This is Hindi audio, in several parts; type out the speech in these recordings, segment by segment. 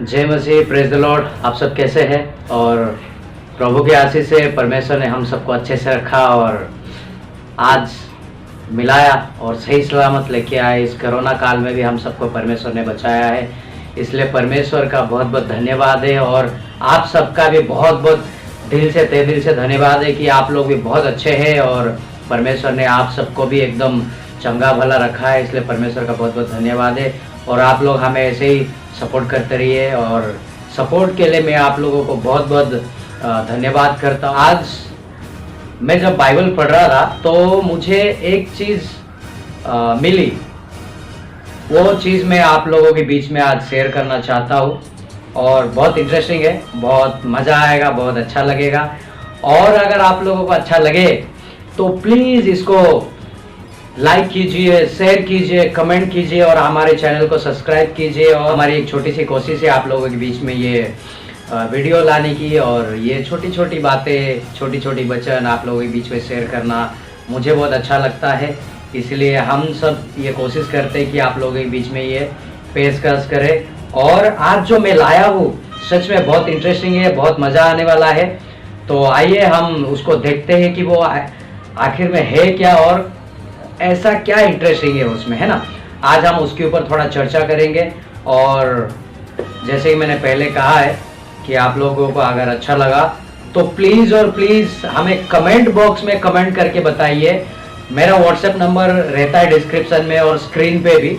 जय मसीह, प्रेज द लॉर्ड। आप सब कैसे हैं? और प्रभु के आशीष से परमेश्वर ने हम सबको अच्छे से रखा और आज मिलाया और सही सलामत लेके आए। इस कोरोना काल में भी हम सबको परमेश्वर ने बचाया है, इसलिए परमेश्वर का बहुत बहुत धन्यवाद है। और आप सबका भी बहुत बहुत दिल से तहे दिल से धन्यवाद है कि आप लोग भी बहुत अच्छे हैं और परमेश्वर ने आप सबको भी एकदम चंगा भला रखा है, इसलिए परमेश्वर का बहुत बहुत धन्यवाद है। और आप लोग हमें ऐसे ही सपोर्ट करते रहिए और सपोर्ट के लिए मैं आप लोगों को बहुत बहुत धन्यवाद करता हूँ। आज मैं जब बाइबल पढ़ रहा था तो मुझे एक चीज़ मिली, वो चीज़ मैं आप लोगों के बीच में आज शेयर करना चाहता हूँ और बहुत इंटरेस्टिंग है, बहुत मज़ा आएगा, बहुत अच्छा लगेगा। और अगर आप लोगों को अच्छा लगे तो प्लीज़ इसको लाइक कीजिए, शेयर कीजिए, कमेंट कीजिए और हमारे चैनल को सब्सक्राइब कीजिए। और हमारी एक छोटी सी कोशिश है आप लोगों के बीच में ये वीडियो लाने की और ये छोटी छोटी बातें, छोटी छोटी वचन आप लोगों के बीच में शेयर करना मुझे बहुत अच्छा लगता है। इसलिए हम सब ये कोशिश करते हैं कि आप लोगों के बीच में ये पेशकश करें। और आज जो मैं लाया हूँ सच में बहुत इंटरेस्टिंग है, बहुत मज़ा आने वाला है। तो आइए हम उसको देखते हैं कि वो आखिर में है क्या और ऐसा क्या इंटरेस्टिंग है उसमें, है ना। आज हम उसके ऊपर थोड़ा चर्चा करेंगे। और जैसे कि मैंने पहले कहा है कि आप लोगों को अगर अच्छा लगा तो प्लीज़ और प्लीज़ हमें कमेंट बॉक्स में कमेंट करके बताइए। मेरा व्हाट्सएप नंबर रहता है डिस्क्रिप्शन में और स्क्रीन पे भी,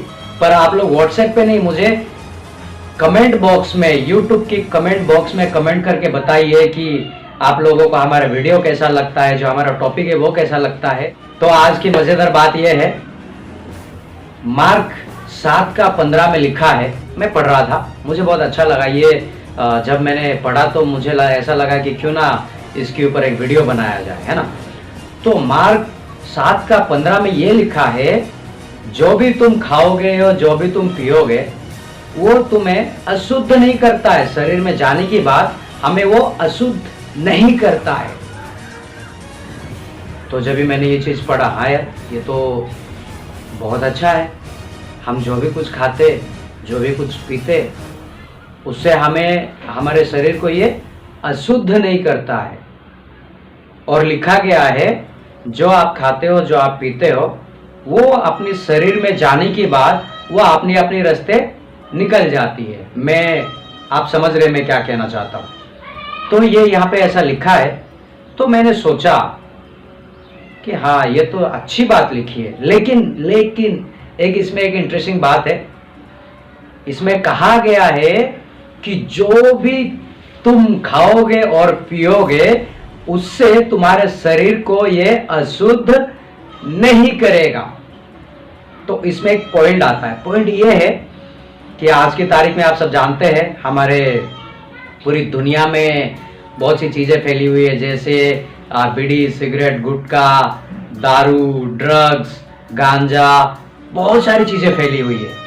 पर आप लोग व्हाट्सएप पे नहीं, मुझे कमेंट बॉक्स में, यूट्यूब की कमेंट बॉक्स में कमेंट करके बताइए कि आप लोगों को हमारा वीडियो कैसा लगता है, जो हमारा टॉपिक है वो कैसा लगता है। तो आज की मज़ेदार बात यह है, मार्क 7:15 में लिखा है, मैं पढ़ रहा था, मुझे बहुत अच्छा लगा ये। जब मैंने पढ़ा तो मुझे ऐसा लगा कि क्यों ना इसके ऊपर एक वीडियो बनाया जाए, है ना। तो मार्क 7:15 में ये लिखा है, जो भी तुम खाओगे और जो भी तुम पियोगे वो तुम्हें अशुद्ध नहीं करता है। शरीर में जाने की बात हमें वो अशुद्ध नहीं करता है। तो जब भी मैंने ये चीज़ पढ़ा, हाँ यार ये तो बहुत अच्छा है। हम जो भी कुछ खाते, जो भी कुछ पीते, उससे हमें, हमारे शरीर को ये अशुद्ध नहीं करता है। और लिखा गया है, जो आप खाते हो, जो आप पीते हो, वो अपने शरीर में जाने के बाद वो अपनी अपनी रास्ते निकल जाती है। मैं, आप समझ रहे मैं क्या कहना चाहता हूँ। तो ये यहाँ पे ऐसा लिखा है, तो मैंने सोचा कि हाँ ये तो अच्छी बात लिखी है, लेकिन एक इसमें एक इंटरेस्टिंग बात है। इसमें कहा गया है कि जो भी तुम खाओगे और पियोगे उससे तुम्हारे शरीर को ये अशुद्ध नहीं करेगा। तो इसमें एक पॉइंट आता है। पॉइंट ये है कि आज की तारीख में आप सब जानते हैं, हमारे पूरी दुनिया में बहुत सी चीज़ें फैली हुई है, जैसे बीड़ी, सिगरेट, गुटखा, दारू, ड्रग्स, गांजा, बहुत सारी चीज़ें फैली हुई है।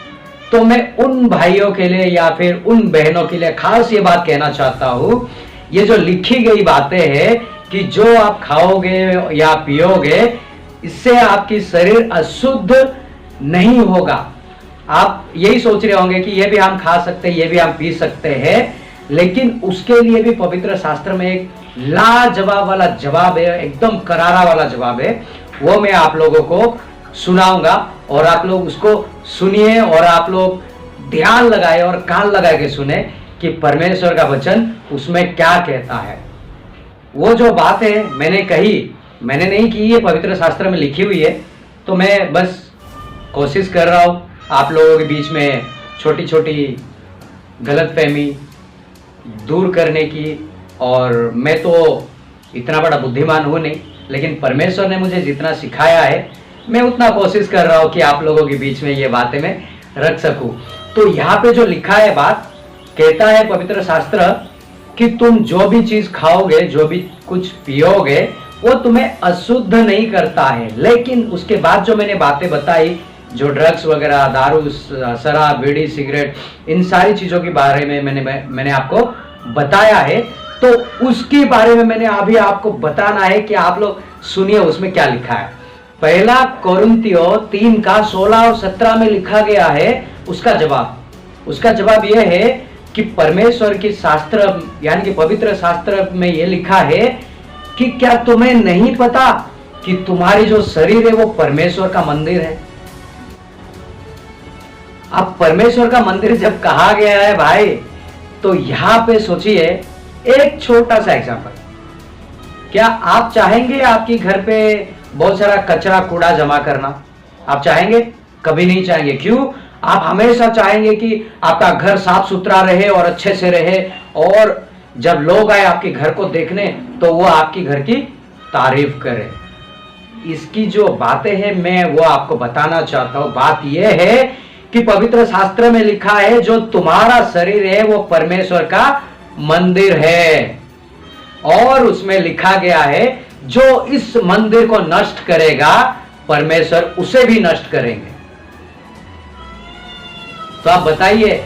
तो मैं उन भाइयों के लिए या फिर उन बहनों के लिए खास ये बात कहना चाहता हूँ, ये जो लिखी गई बातें हैं कि जो आप खाओगे या पियोगे इससे आपकी शरीर अशुद्ध नहीं होगा। आप यही सोच रहे होंगे कि ये भी हम खा सकते हैं, ये भी हम पी सकते हैं, लेकिन उसके लिए भी पवित्र शास्त्र में एक लाजवाब वाला जवाब है, एकदम करारा वाला जवाब है। वो मैं आप लोगों को सुनाऊंगा और आप लोग उसको सुनिए और आप लोग ध्यान लगाए और कान लगा के सुने कि परमेश्वर का वचन उसमें क्या कहता है। वो जो बात है मैंने कही, मैंने नहीं की, ये पवित्र शास्त्र में लिखी हुई है। तो मैं बस कोशिश कर रहा हूँ आप लोगों के बीच में छोटी छोटी गलतफहमी दूर करने की। और मैं तो इतना बड़ा बुद्धिमान हूँ नहीं, लेकिन परमेश्वर ने मुझे जितना सिखाया है मैं उतना कोशिश कर रहा हूँ कि आप लोगों के बीच में ये बातें मैं रख सकूँ। तो यहाँ पे जो लिखा है बात, कहता है पवित्र शास्त्र कि तुम जो भी चीज़ खाओगे, जो भी कुछ पियोगे, वो तुम्हें अशुद्ध नहीं करता है। लेकिन उसके बाद जो मैंने बातें बताई, जो ड्रग्स वगैरह, दारू, शराब, बीड़ी, सिगरेट, इन सारी चीज़ों के बारे में मैंने आपको बताया है, तो उसके बारे में मैंने अभी आपको बताना है कि आप लोग सुनिए उसमें क्या लिखा है। पहला कोरिन्थियों 3:16 और 17 में लिखा गया है उसका जवाब। उसका जवाब यह है कि परमेश्वर की शास्त्र यानी कि पवित्र शास्त्र में यह लिखा है कि क्या तुम्हें नहीं पता कि तुम्हारी जो शरीर है वो परमेश्वर का मंदिर है। अब परमेश्वर का मंदिर जब कहा गया है भाई, तो यहां पे सोचिए एक छोटा सा एग्जांपल, क्या आप चाहेंगे आपके घर पे बहुत सारा कचरा कूड़ा जमा करना? आप चाहेंगे? कभी नहीं चाहेंगे। क्यों? आप हमेशा चाहेंगे कि आपका घर साफ सुथरा रहे और अच्छे से रहे, और जब लोग आए आपके घर को देखने तो वो आपके घर की तारीफ करें। इसकी जो बातें हैं मैं वो आपको बताना चाहता हूं। बात यह है कि पवित्र शास्त्र में लिखा है जो तुम्हारा शरीर है वो परमेश्वर का मंदिर है, और उसमें लिखा गया है जो इस मंदिर को नष्ट करेगा परमेश्वर उसे भी नष्ट करेंगे। तो आप बताइए,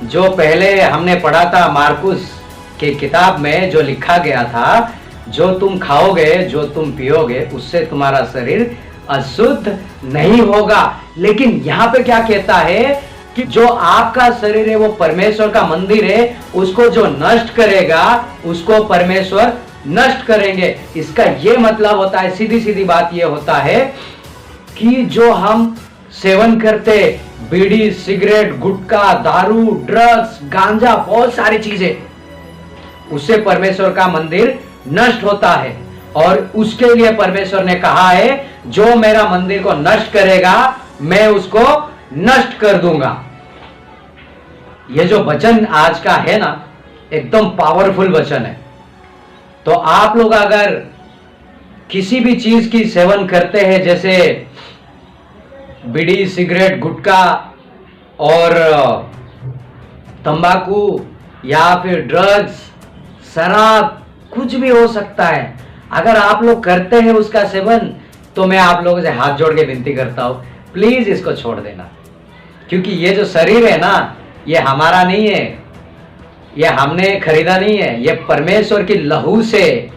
जो पहले हमने पढ़ा था मार्कुस के किताब में जो लिखा गया था, जो तुम खाओगे जो तुम पियोगे उससे तुम्हारा शरीर अशुद्ध नहीं होगा। लेकिन यहां पे क्या कहता है कि जो आपका शरीर है वो परमेश्वर का मंदिर है, उसको जो नष्ट करेगा उसको परमेश्वर नष्ट करेंगे। इसका यह मतलब होता है, सीधी सीधी बात यह होता है कि जो हम सेवन करते, बीड़ी, सिगरेट, गुटखा, दारू, ड्रग्स, गांजा, बहुत सारी चीजें, उससे परमेश्वर का मंदिर नष्ट होता है। और उसके लिए परमेश्वर ने कहा है जो मेरा मंदिर को नष्ट करेगा मैं उसको नष्ट कर दूंगा। यह जो वचन आज का है ना, एकदम पावरफुल वचन है। तो आप लोग अगर किसी भी चीज की सेवन करते हैं, जैसे बीड़ी, सिगरेट, गुटखा और तंबाकू या फिर ड्रग्स, शराब, कुछ भी हो सकता है, अगर आप लोग करते हैं उसका सेवन, तो मैं आप लोगों से हाथ जोड़ के विनती करता हूं प्लीज इसको छोड़ देना। क्योंकि ये जो शरीर है ना, ये हमारा नहीं है, ये हमने खरीदा नहीं है, ये परमेश्वर की लहू से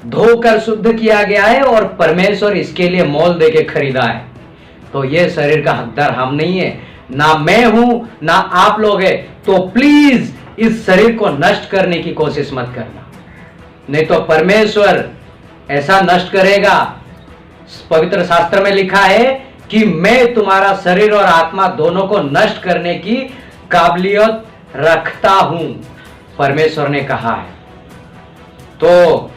धोकर शुद्ध किया गया है और परमेश्वर इसके लिए मोल देके खरीदा है। तो ये शरीर का हकदार हम नहीं है, ना मैं हूं ना आप लोग है। तो प्लीज इस शरीर को नष्ट करने की कोशिश मत करना, नहीं तो परमेश्वर ऐसा नष्ट करेगा। पवित्र शास्त्र में लिखा है कि मैं तुम्हारा शरीर और आत्मा दोनों को नष्ट करने की काबिलियत रखता हूं, परमेश्वर ने कहा है। तो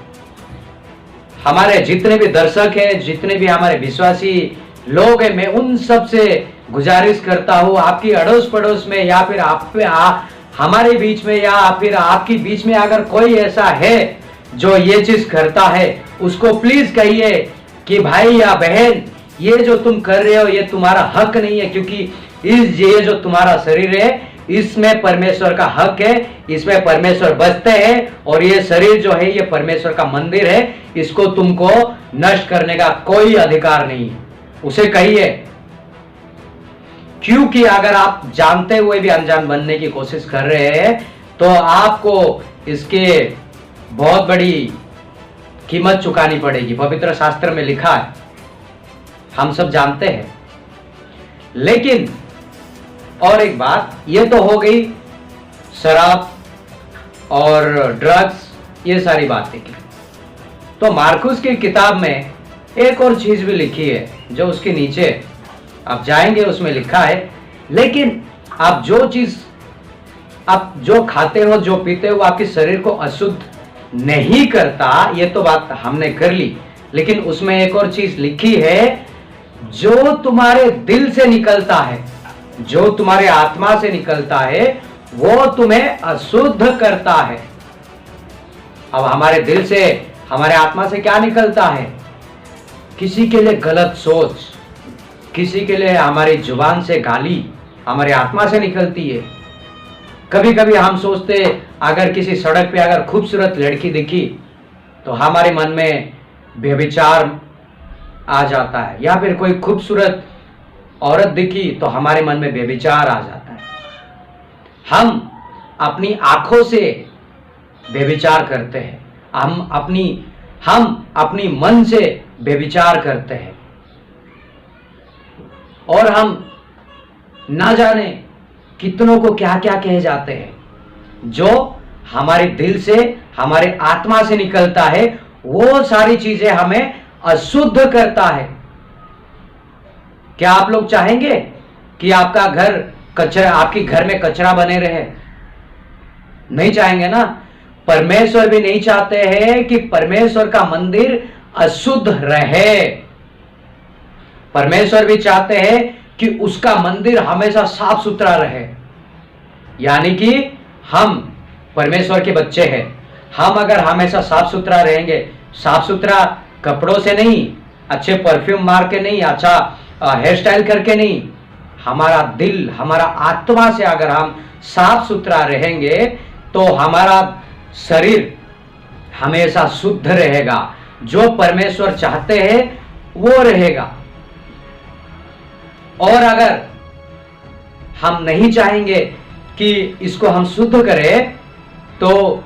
हमारे जितने भी दर्शक हैं, जितने भी हमारे विश्वासी लोग हैं, मैं उन सब से गुजारिश करता हूं, आपकी अड़ोस पड़ोस में या फिर हमारे बीच में या फिर आपकी बीच में अगर कोई ऐसा है जो ये चीज करता है, उसको प्लीज कहिए कि भाई या बहन, ये जो तुम कर रहे हो ये तुम्हारा हक नहीं है। क्योंकि ये जो तुम्हारा शरीर है इसमें परमेश्वर का हक है, इसमें परमेश्वर बसते हैं, और ये शरीर जो है ये परमेश्वर का मंदिर है, इसको तुमको नष्ट करने का कोई अधिकार नहीं है, उसे कहिए। क्योंकि अगर आप जानते हुए भी अनजान बनने की कोशिश कर रहे हैं तो आपको इसके बहुत बड़ी कीमत चुकानी पड़ेगी। पवित्र शास्त्र में लिखा है, हम सब जानते हैं। लेकिन और एक बात, ये तो हो गई शराब और ड्रग्स, ये सारी बातें की। तो मार्कुस की किताब में एक और चीज भी लिखी है, जो उसके नीचे आप जाएंगे उसमें लिखा है, लेकिन आप जो चीज आप जो खाते हो जो पीते हो वो आपके शरीर को अशुद्ध नहीं करता, ये तो बात हमने कर ली। लेकिन उसमें एक और चीज लिखी है, जो तुम्हारे दिल से निकलता है, जो तुम्हारे आत्मा से निकलता है, वो तुम्हें अशुद्ध करता है। अब हमारे दिल से, हमारे आत्मा से क्या निकलता है? किसी के लिए गलत सोच, किसी के लिए हमारी जुबान से गाली हमारे आत्मा से निकलती है। कभी कभी हम सोचते, अगर किसी सड़क पे अगर खूबसूरत लड़की दिखी तो हमारे मन में व्यभिचार आ जाता है, या फिर कोई खूबसूरत औरत दिखी तो हमारे मन में व्यभिचार आ जाता है। हम अपनी आंखों से व्यभिचार करते हैं, हम अपनी मन से व्यभिचार करते हैं, और हम ना जाने कितनों को क्या क्या कहे जाते हैं। जो हमारे दिल से, हमारे आत्मा से निकलता है, वो सारी चीजें हमें अशुद्ध करता है। क्या आप लोग चाहेंगे कि आपका घर कचरा, आपके घर में कचरा बने रहे? नहीं चाहेंगे ना। परमेश्वर भी नहीं चाहते हैं कि परमेश्वर का मंदिर अशुद्ध रहे। परमेश्वर भी चाहते हैं कि उसका मंदिर हमेशा साफ सुथरा रहे। यानी कि हम परमेश्वर के बच्चे हैं, हम अगर हमेशा साफ सुथरा रहेंगे, साफ सुथरा कपड़ों से नहीं, अच्छे परफ्यूम मार के नहीं, अच्छा हेयर स्टाइल करके नहीं, हमारा दिल, हमारा आत्मा से अगर हम साफ सुथरा रहेंगे तो हमारा शरीर हमेशा शुद्ध रहेगा। जो परमेश्वर चाहते हैं वो रहेगा। और अगर हम नहीं चाहेंगे कि इसको हम शुद्ध करें तो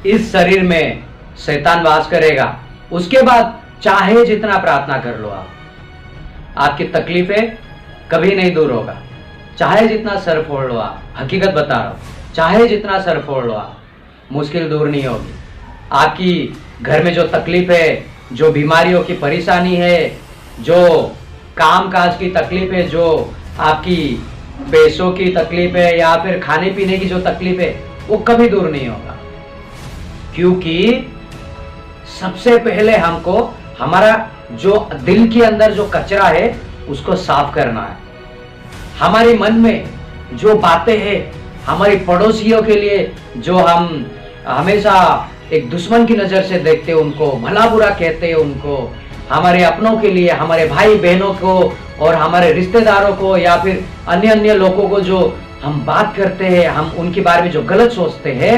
इस शरीर में शैतान वास करेगा। उसके बाद चाहे जितना प्रार्थना कर लो आप, आपकी तकलीफें कभी नहीं दूर होगा। चाहे जितना सर फोड़ लो आप, हकीकत बता रहा हूं, चाहे जितना सर फोड़ लो आप, मुश्किल दूर नहीं होगी। आपकी घर में जो तकलीफ है, जो बीमारियों की परेशानी है, जो काम काज की तकलीफ है, जो आपकी पैसों की तकलीफ है या फिर खाने पीने की जो तकलीफ है, वो कभी दूर नहीं होगा। क्योंकि सबसे पहले हमको हमारा जो दिल के अंदर जो कचरा है उसको साफ करना है। हमारे मन में जो बातें हैं, हमारे पड़ोसियों के लिए जो हम हमेशा एक दुश्मन की नजर से देखते हैं, उनको भला बुरा कहते हैं, उनको हमारे अपनों के लिए, हमारे भाई बहनों को और हमारे रिश्तेदारों को या फिर अन्य अन्य लोगों को जो हम बात करते हैं, हम उनके बारे में जो गलत सोचते हैं,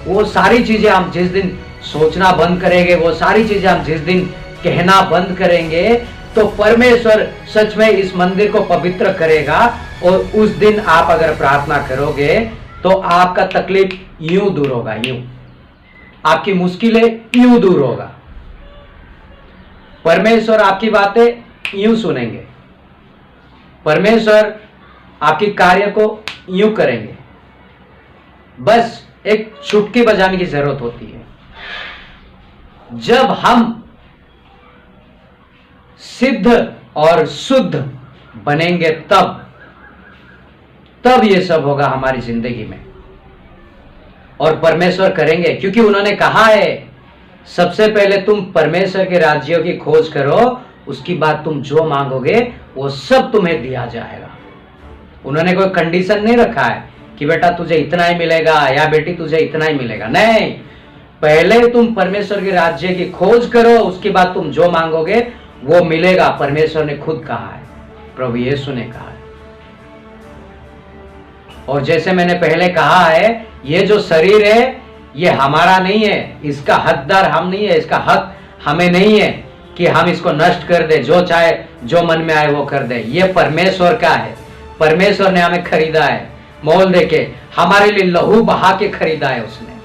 वो सारी चीजें हम जिस दिन सोचना बंद करेंगे, वो सारी चीजें हम जिस दिन कहना बंद करेंगे, तो परमेश्वर सच में इस मंदिर को पवित्र करेगा। और उस दिन आप अगर प्रार्थना करोगे तो आपका तकलीफ यूं दूर होगा, यूं आपकी मुश्किलें यूं दूर होगा। परमेश्वर आपकी बातें यूं सुनेंगे, परमेश्वर आपकी कार्य को यूं करेंगे। बस एक चुटकी बजाने की जरूरत होती है। जब हम सिद्ध और शुद्ध बनेंगे तब ये सब होगा हमारी जिंदगी में। और परमेश्वर करेंगे, क्योंकि उन्होंने कहा है सबसे पहले तुम परमेश्वर के राज्यों की खोज करो, उसकी बाद तुम जो मांगोगे वो सब तुम्हें दिया जाएगा। उन्होंने कोई कंडीशन नहीं रखा है कि बेटा तुझे इतना ही मिलेगा या बेटी तुझे इतना ही मिलेगा। नहीं, पहले तुम परमेश्वर के राज्य की खोज करो, उसके बाद तुम जो मांगोगे वो मिलेगा। परमेश्वर ने खुद कहा है, प्रभु यीशु ने कहा है। और जैसे मैंने पहले कहा है, ये जो शरीर है ये हमारा नहीं है, इसका हकदार हम नहीं है, इसका हक हमें नहीं है कि हम इसको नष्ट कर दे, जो चाहे जो मन में आए वो कर दे। ये परमेश्वर का है। परमेश्वर ने हमें खरीदा है, मोल देके हमारे लिए लहू बहा के खरीदा है उसने।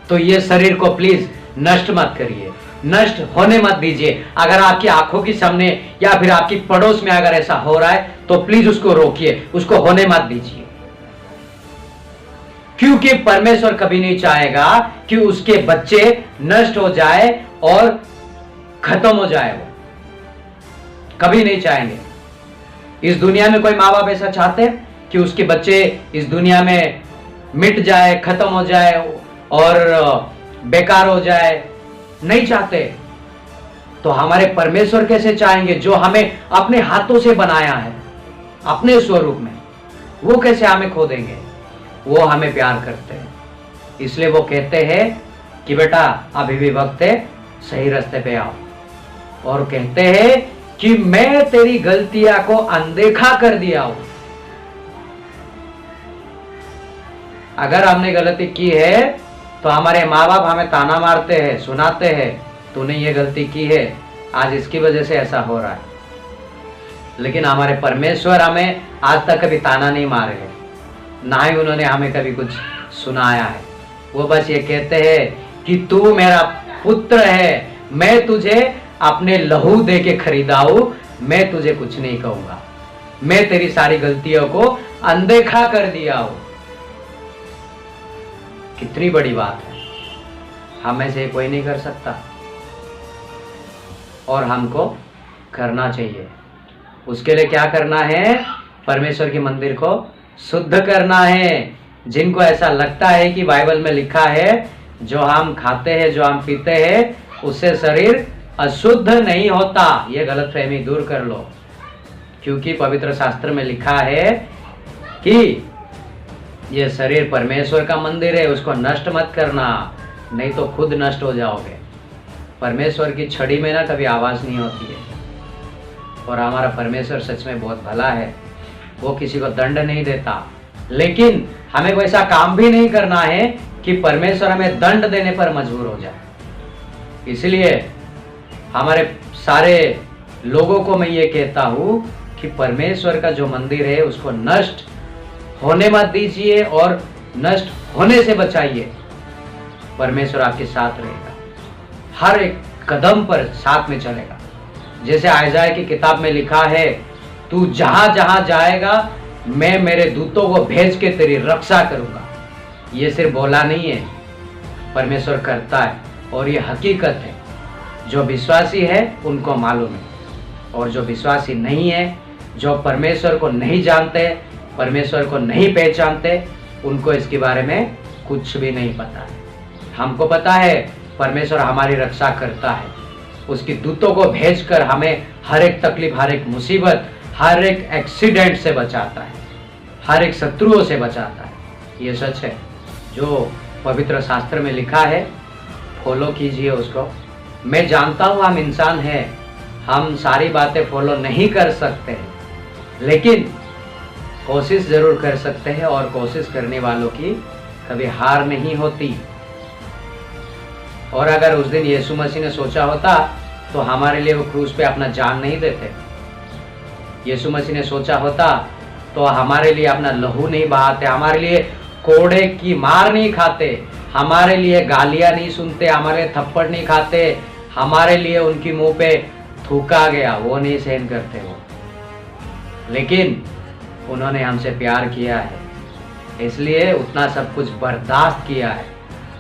तो ये शरीर को प्लीज नष्ट मत करिए, नष्ट होने मत दीजिए। अगर आपकी आंखों के सामने या फिर आपकी पड़ोस में अगर ऐसा हो रहा है तो प्लीज उसको रोकिए, उसको होने मत दीजिए। क्योंकि परमेश्वर कभी नहीं चाहेगा कि उसके बच्चे नष्ट हो जाए और खत्म हो जाए। वो कभी नहीं चाहेंगे। इस दुनिया में कोई माँ बाप ऐसा चाहते हैं कि उसके बच्चे इस दुनिया में मिट जाए, खत्म हो जाए और बेकार हो जाए? नहीं चाहते। तो हमारे परमेश्वर कैसे चाहेंगे जो हमें अपने हाथों से बनाया है, अपने स्वरूप में? वो कैसे हमें खो देंगे? वो हमें प्यार करते हैं, इसलिए वो कहते हैं कि बेटा अभी भी वक्त है, सही रास्ते पे आओ। और कहते हैं कि मैं तेरी गलतियां को अनदेखा कर दिया हूं। अगर हमने गलती की है तो हमारे माँ बाप हमें ताना मारते हैं, सुनाते हैं, तूने ये गलती की है, आज इसकी वजह से ऐसा हो रहा है। लेकिन हमारे परमेश्वर हमें आज तक कभी ताना नहीं मारे हैं, ना ही उन्होंने हमें कभी कुछ सुनाया है। वो बस ये कहते हैं कि तू मेरा पुत्र है, मैं तुझे अपने लहू दे के खरीदा हूं, मैं तुझे कुछ नहीं कहूंगा। मैं तेरी सारी गलतियों को अनदेखा कर दिया हूं। कितनी बड़ी बात है, हम में से कोई नहीं कर सकता और हमको करना चाहिए। उसके लिए क्या करना है? परमेश्वर के मंदिर को शुद्ध करना है। जिनको ऐसा लगता है कि बाइबल में लिखा है जो हम खाते हैं, जो हम पीते हैं, उससे शरीर अशुद्ध नहीं होता, ये गलतफहमी दूर कर लो। क्योंकि पवित्र शास्त्र में लिखा है कि ये शरीर परमेश्वर का मंदिर है, उसको नष्ट मत करना, नहीं तो खुद नष्ट हो जाओगे। परमेश्वर की छड़ी में ना कभी आवाज नहीं होती है। और हमारा परमेश्वर सच में बहुत भला है, वो किसी को दंड नहीं देता। लेकिन हमें कोई ऐसा काम भी नहीं करना है कि परमेश्वर हमें दंड देने पर मजबूर हो जाए। इसलिए हमारे सारे लोगों को मैं ये कहता हूं कि परमेश्वर का जो मंदिर है उसको नष्ट होने मत दीजिए और नष्ट होने से बचाइए। परमेश्वर आपके साथ रहेगा, हर एक कदम पर साथ में चलेगा। जैसे आयजाया की किताब में लिखा है, तू जहां जहां जाएगा मैं मेरे दूतों को भेज के तेरी रक्षा करूंगा। ये सिर्फ बोला नहीं है, परमेश्वर करता है और ये हकीकत है। जो विश्वासी है उनको मालूम है, और जो विश्वासी नहीं है, जो परमेश्वर को नहीं जानते, परमेश्वर को नहीं पहचानते, उनको इसके बारे में कुछ भी नहीं पता है। हमको पता है परमेश्वर हमारी रक्षा करता है, उसकी दूतों को भेजकर हमें हर एक तकलीफ, हर एक मुसीबत, हर एक एक्सीडेंट से बचाता है, हर एक शत्रुओं से बचाता है। ये सच है जो पवित्र शास्त्र में लिखा है, फॉलो कीजिए उसको। मैं जानता हूँ हम इंसान हैं, हम सारी बातें फॉलो नहीं कर सकते, लेकिन कोशिश जरूर कर सकते हैं, और कोशिश करने वालों की कभी हार नहीं होती। और अगर उस दिन यीशु मसीह ने सोचा होता तो हमारे लिए वो क्रूस पे अपना जान नहीं देते। यीशु मसीह ने सोचा होता तो हमारे लिए अपना लहू नहीं बहाते, हमारे लिए कोड़े की मार नहीं खाते, हमारे लिए गालियां नहीं सुनते, हमारे थप्पड़ नहीं खाते, हमारे लिए उनकी मुंह पे थूका गया वो नहीं सहन करते वो। लेकिन उन्होंने हमसे प्यार किया है, इसलिए उतना सब कुछ बर्दाश्त किया है।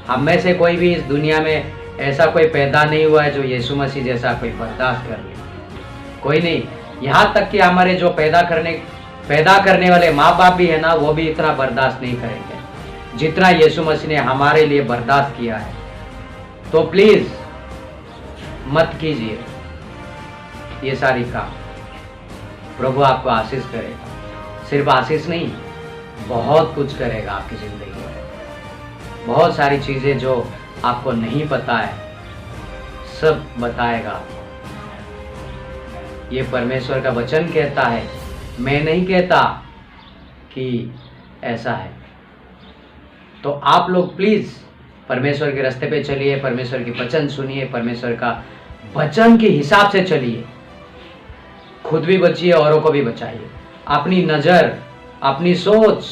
हम में से कोई भी इस दुनिया में ऐसा कोई पैदा नहीं हुआ है जो यीशु मसीह जैसा कोई बर्दाश्त कर ले, कोई नहीं। यहाँ तक कि हमारे जो पैदा करने वाले माँ बाप भी है ना, वो भी इतना बर्दाश्त नहीं करेंगे जितना यीशु मसीह ने हमारे लिए बर्दाश्त किया है। तो प्लीज मत कीजिए ये सारी काम। प्रभु आपको आशीष करेगा, सिर्फ आशीष नहीं, बहुत कुछ करेगा आपकी जिंदगी में। बहुत सारी चीजें जो आपको नहीं पता है सब बताएगा आपको। ये परमेश्वर का वचन कहता है, मैं नहीं कहता कि ऐसा है। तो आप लोग प्लीज परमेश्वर के रास्ते पे चलिए, परमेश्वर की वचन सुनिए, परमेश्वर का वचन के हिसाब से चलिए, खुद भी बचिए, औरों को भी बचाइए। अपनी नजर, अपनी सोच,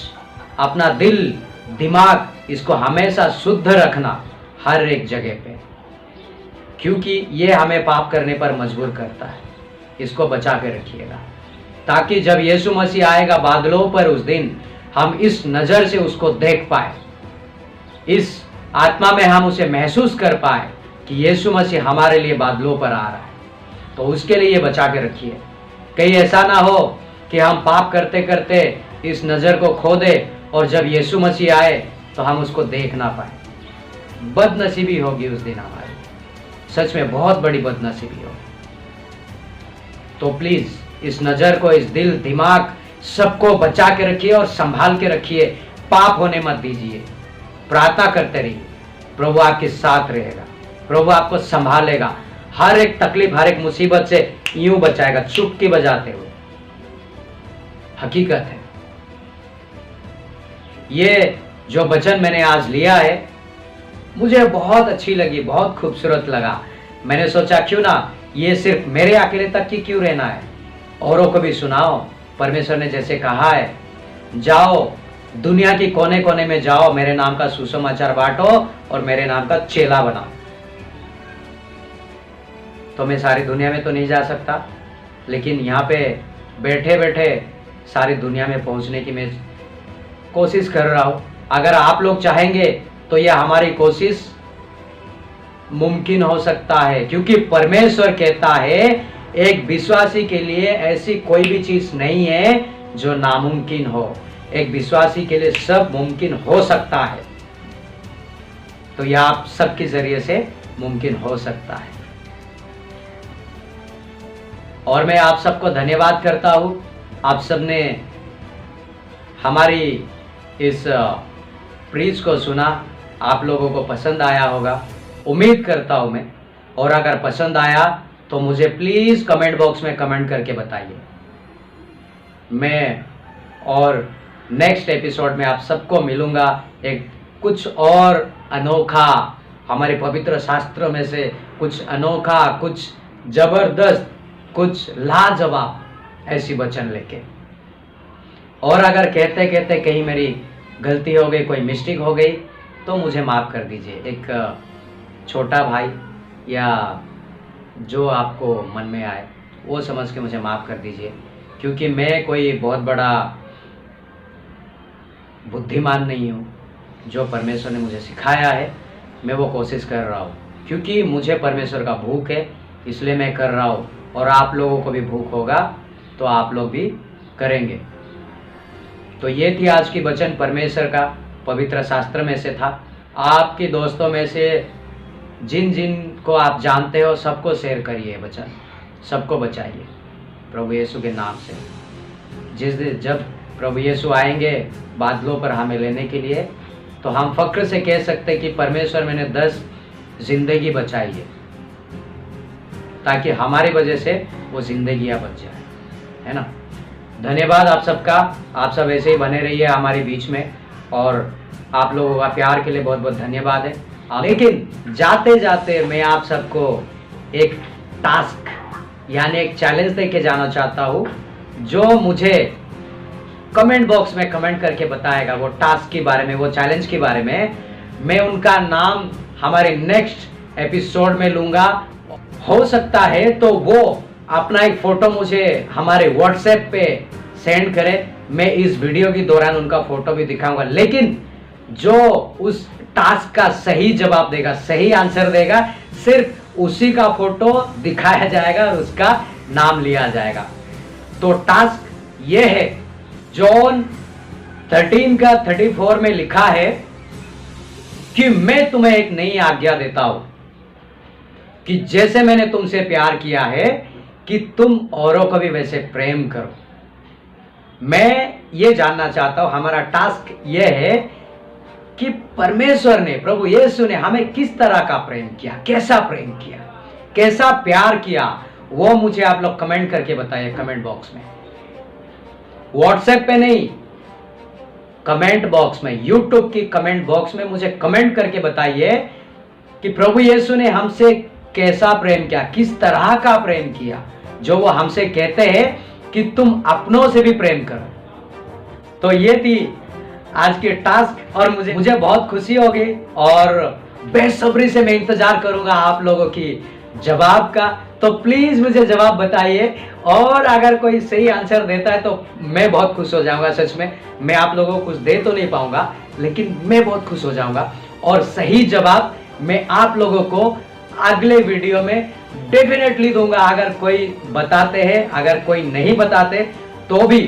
अपना दिल, दिमाग, इसको हमेशा शुद्ध रखना हर एक जगह पे, क्योंकि ये हमें पाप करने पर मजबूर करता है। इसको बचा के रखिएगा, ताकि जब यीशु मसीह आएगा बादलों पर उस दिन हम इस नजर से उसको देख पाए, इस आत्मा में हम उसे महसूस कर पाए कि यीशु मसीह हमारे लिए बादलों पर आ रहा है। तो उसके लिए ये बचा के रखिए, कहीं ऐसा ना हो कि हम पाप करते करते इस नजर को खो दे और जब यीशु मसीह आए तो हम उसको देख ना पाए। बदनसीबी होगी उस दिन हमारी, सच में बहुत बड़ी बदनसीबी होगी। तो प्लीज इस नजर को, इस दिल, दिमाग, सबको बचा के रखिए और संभाल के रखिए, पाप होने मत दीजिए। प्रार्थना करते रहिए, प्रभु आपके साथ रहेगा, प्रभु आपको संभालेगा, हर एक तकलीफ, हर एक मुसीबत से यूं बचाएगा, चुपके बजाते हुए। हकीकत है। ये जो वचन मैंने आज लिया है मुझे बहुत अच्छी लगी, बहुत खूबसूरत लगा। मैंने सोचा क्यों ना ये सिर्फ मेरे अकेले तक की क्यों रहना है, औरों को भी सुनाओ। परमेश्वर ने जैसे कहा है, जाओ दुनिया की कोने कोने में जाओ, मेरे नाम का सुसमाचार बांटो और मेरे नाम का चेला बनाओ। तो मैं सारी दुनिया में तो नहीं जा सकता, लेकिन यहाँ पे बैठे बैठे सारी दुनिया में पहुंचने की मैं कोशिश कर रहा हूँ। अगर आप लोग चाहेंगे तो यह हमारी कोशिश मुमकिन हो सकता है, क्योंकि परमेश्वर कहता है एक विश्वासी के लिए ऐसी कोई भी चीज नहीं है जो नामुमकिन हो। एक विश्वासी के लिए सब मुमकिन हो सकता है। तो यह आप सबके जरिए से मुमकिन हो सकता है। और मैं आप सबको धन्यवाद करता हूं। आप सबने हमारी इस प्रीच को सुना, आप लोगों को पसंद आया होगा, उम्मीद करता हूं मैं। और अगर पसंद आया तो मुझे प्लीज़ कमेंट बॉक्स में कमेंट करके बताइए। मैं और नेक्स्ट एपिसोड में आप सबको मिलूंगा एक कुछ और अनोखा, हमारे पवित्र शास्त्रों में से कुछ अनोखा, कुछ जबरदस्त, कुछ लाजवाब ऐसी वचन लेके। और अगर कहते कहते कहीं मेरी गलती हो गई, कोई मिस्टेक हो गई, तो मुझे माफ़ कर दीजिए। एक छोटा भाई या जो आपको मन में आए वो समझ के मुझे माफ़ कर दीजिए, क्योंकि मैं कोई बहुत बड़ा बुद्धिमान नहीं हूँ। जो परमेश्वर ने मुझे सिखाया है मैं वो कोशिश कर रहा हूँ, क्योंकि मुझे परमेश्वर का भूख है, इसलिए मैं कर रहा हूँ। और आप लोगों को भी भूख होगा तो आप लोग भी करेंगे। तो ये थी आज की वचन परमेश्वर का, पवित्र शास्त्र में से था। आपके दोस्तों में से जिन जिन को आप जानते हो सबको शेयर करिए वचन, सबको बचाइए प्रभु यीशु के नाम से। जिस दिन जब प्रभु यीशु आएंगे बादलों पर हमें लेने के लिए, तो हम फक्र से कह सकते हैं कि परमेश्वर मैंने 10 जिंदगी बचाई है, ताकि हमारी वजह से वो जिंदगियां बच जाए, है ना। धन्यवाद आप सबका। आप सब ऐसे ही बने रहिए हमारे बीच में, और आप लोगों का प्यार के लिए बहुत बहुत धन्यवाद है। लेकिन जाते जाते मैं आप सबको एक टास्क यानी एक चैलेंज देके जाना चाहता हूँ। जो मुझे कमेंट बॉक्स में कमेंट करके बताएगा वो टास्क के बारे में, वो चैलेंज के बारे में, मैं उनका नाम हमारे नेक्स्ट एपिसोड में लूँगा। हो सकता है तो वो अपना एक फ़ोटो मुझे हमारे व्हाट्सएप पे सेंड करे। मैं इस वीडियो के दौरान उनका फ़ोटो भी दिखाऊंगा। लेकिन जो उस टास्क का सही जवाब देगा, सही आंसर देगा, सिर्फ उसी का फ़ोटो दिखाया जाएगा और उसका नाम लिया जाएगा। तो टास्क ये है, जॉन 13 का 34 में लिखा है कि मैं तुम्हें एक नई आज्ञा देता हूं कि जैसे मैंने तुमसे प्यार किया है कि तुम औरों को भी वैसे प्रेम करो। मैं ये जानना चाहता हूं, हमारा टास्क ये है कि परमेश्वर ने, प्रभु यीशु ने हमें किस तरह का प्रेम किया, कैसा प्रेम किया, कैसा प्यार किया, वो मुझे आप लोग कमेंट करके बताइए कमेंट बॉक्स में। व्हाट्सएप पे नहीं, कमेंट बॉक्स में, यूट्यूब की कमेंट बॉक्स में मुझे कमेंट करके बताइए कि प्रभु यीशु ने हमसे कैसा प्रेम किया, किस तरह का प्रेम किया, जो वो हमसे कहते हैं कि तुम अपनों से भी प्रेम करो। तो ये थी आज की टास्क, और मुझे बहुत खुशी होगी, और बेसब्री से मैं इंतजार करूंगा आप लोगों की जवाब का। तो प्लीज मुझे जवाब बताइए, और अगर कोई सही आंसर देता है तो मैं बहुत खुश हो जाऊंगा। सच में मैं आप लोगों को कुछ दे तो नहीं पाऊंगा, लेकिन मैं बहुत खुश हो जाऊंगा। और सही जवाब मैं आप लोगों को अगले वीडियो में डेफिनेटली दूंगा। अगर कोई बताते हैं, अगर कोई नहीं बताते, तो भी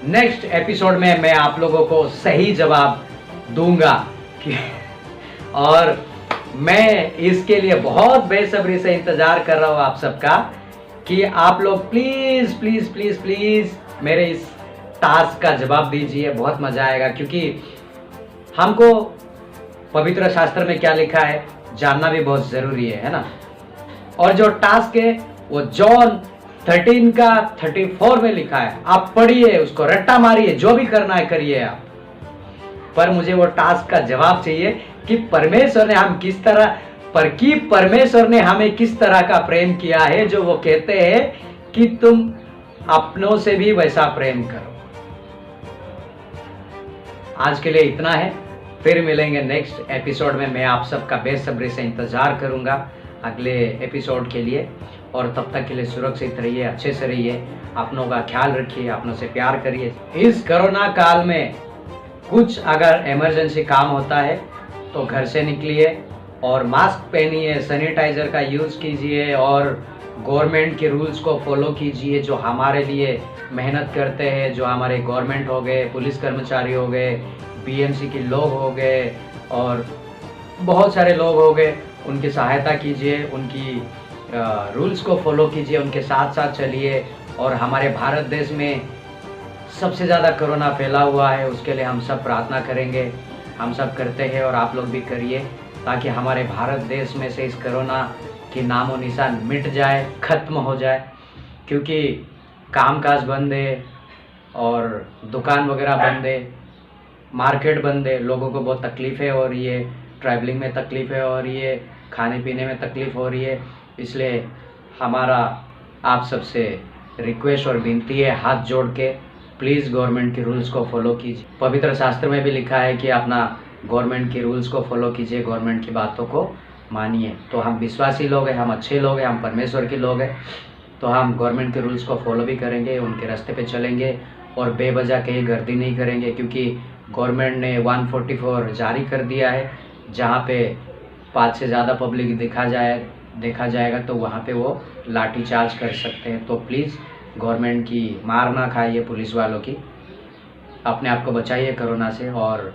नेक्स्ट एपिसोड में मैं आप लोगों को सही जवाब दूंगा। और मैं इसके लिए बहुत बेसब्री से इंतजार कर रहा हूँ आप सबका, कि आप लोग प्लीज प्लीज प्लीज प्लीज मेरे इस टास्क का जवाब दीजिए। बहुत मजा आएगा, क्योंकि हमको पवित्र शास्त्र में क्या लिखा है जानना भी बहुत जरूरी है ना। और जो टास्क है वो जॉन 13 का 34 में लिखा है। आप पढ़िए, उसको रट्टा मारिए, जो भी करना है करिए आप, पर मुझे वो टास्क का जवाब चाहिए कि परमेश्वर ने हम किस तरह परमेश्वर ने हमें किस तरह का प्रेम किया है, जो वो कहते हैं कि तुम अपनों से भी वैसा प्रेम करो। आज के लिए इतना है, फिर मिलेंगे नेक्स्ट एपिसोड में। मैं आप सबका बेसब्री से इंतजार करूंगा अगले एपिसोड के लिए। और तब तक के लिए सुरक्षित रहिए, अच्छे से रहिए, अपनों का ख्याल रखिए, अपनों से प्यार करिए। इस कोरोना काल में कुछ अगर इमरजेंसी काम होता है तो घर से निकलिए और मास्क पहनिए, सैनिटाइज़र का यूज़ कीजिए और गवर्नमेंट के रूल्स को फॉलो कीजिए। जो हमारे लिए मेहनत करते हैं, जो हमारे गवर्नमेंट हो गए, पुलिस कर्मचारी हो गए, बीएमसी के लोग हो गए और बहुत सारे लोग हो गए, उनकी सहायता कीजिए, उनकी रूल्स को फॉलो कीजिए, उनके साथ साथ चलिए। और हमारे भारत देश में सबसे ज़्यादा कोरोना फैला हुआ है, उसके लिए हम सब प्रार्थना करेंगे, हम सब करते हैं और आप लोग भी करिए, ताकि हमारे भारत देश में से इस कोरोना की नामो निशान मिट जाए, ख़त्म हो जाए। क्योंकि कामकाज बंद है और दुकान वगैरह बंद है, मार्केट बंद है, लोगों को बहुत तकलीफ़ें हो रही है, ट्रैवलिंग में तकलीफ़ें हो रही है, खाने पीने में तकलीफ़ हो रही है। इसलिए हमारा आप सबसे रिक्वेस्ट और विनती है, हाथ जोड़ के प्लीज़ गवर्नमेंट के रूल्स को फॉलो कीजिए। पवित्र शास्त्र में भी लिखा है कि अपना गवर्नमेंट के रूल्स को फॉलो कीजिए, गवर्नमेंट की बातों को मानिए। तो हम विश्वासी लोग हैं, हम अच्छे लोग हैं, हम परमेश्वर के लोग हैं, तो हम गवर्नमेंट के रूल्स को फॉलो भी करेंगे, उनके रास्ते पे चलेंगे और बेवजह कहीं गर्दी नहीं करेंगे। क्योंकि गवर्नमेंट ने 144 जारी कर दिया है, जहाँ पे 5 से ज़्यादा पब्लिक देखा जाएगा तो वहाँ पे वो लाठी चार्ज कर सकते हैं। तो प्लीज़ गवर्नमेंट की मार ना खाइए, पुलिस वालों की। अपने आप को बचाइए कोरोना से और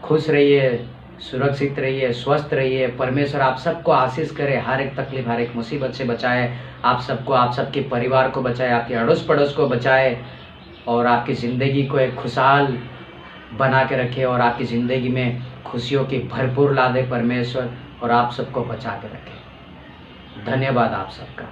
खुश रहिए, सुरक्षित रहिए, स्वस्थ रहिए। परमेश्वर आप सबको आशीष करे, हर एक तकलीफ, हर एक मुसीबत से बचाए आप सबको, आप सबके परिवार को बचाए, आपके अड़ोस पड़ोस को बचाए और आपकी ज़िंदगी को एक खुशहाल बना के रखे और आपकी ज़िंदगी में खुशियों की भरपूर ला दे परमेश्वर और आप सबको बचा के रखे। धन्यवाद आप सबका।